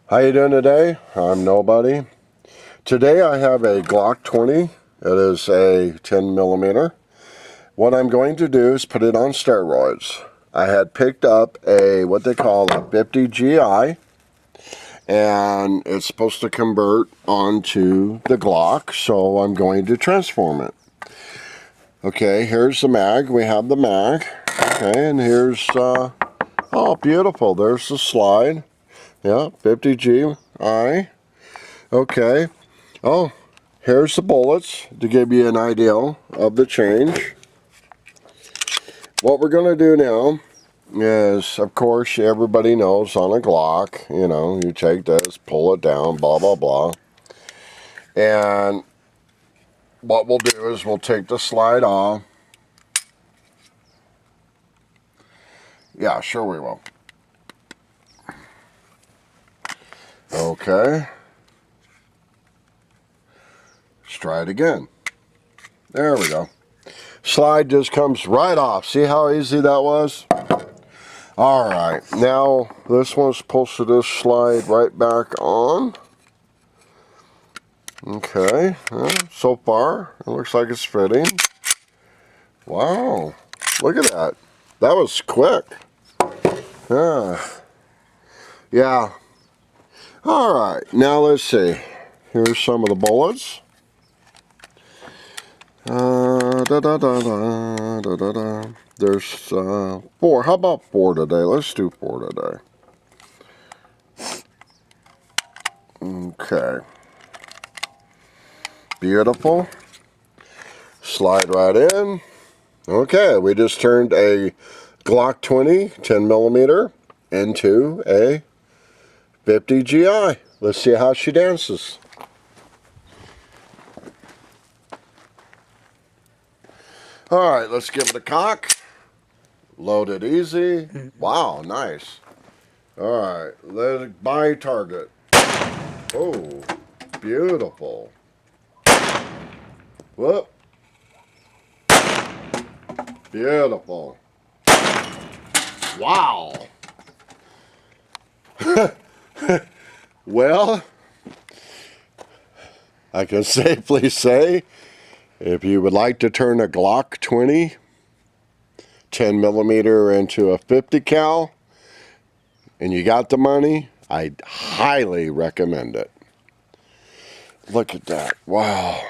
How you doing today? I'm Nobody. Today I have a Glock 20. It is a 10 millimeter. What I'm going to do is put it on steroids. I had picked up what they call a 50 GI, and it's supposed to convert onto the Glock, so I'm going to transform it. Okay, here's the mag. We have the mag. Okay, and here's, oh, beautiful. There's the slide. Yeah, 50 GI. Okay. Oh, here's the bullets to give you an idea of the change. What we're going to do now is, of course, everybody knows on a Glock, you take this, pull it down, blah, blah, blah. And what we'll do is we'll take the slide off. Yeah, sure we will. Okay. Let's try it again. There we go. Slide just comes right off. See how easy that was? Alright, now this one's supposed to just slide right back on. Okay, so far it looks like it's fitting. Wow, look at that. That was quick. Yeah. Alright, now let's see. Here's some of the bullets. There's 4. How about 4 today? Let's do 4 today. Okay. Beautiful. Slide right in. Okay, we just turned a Glock 20 10 millimeter into a 50 GI. Let's see how she dances. Alright, let's give it a cock. Load it easy. Wow, nice. Alright, let it by target. Oh, beautiful. Whoop. Beautiful. Wow. Well, I can safely say, if you would like to turn a Glock 20 10 millimeter into a 50 cal and you got the money, I highly recommend it. Look at that. Wow.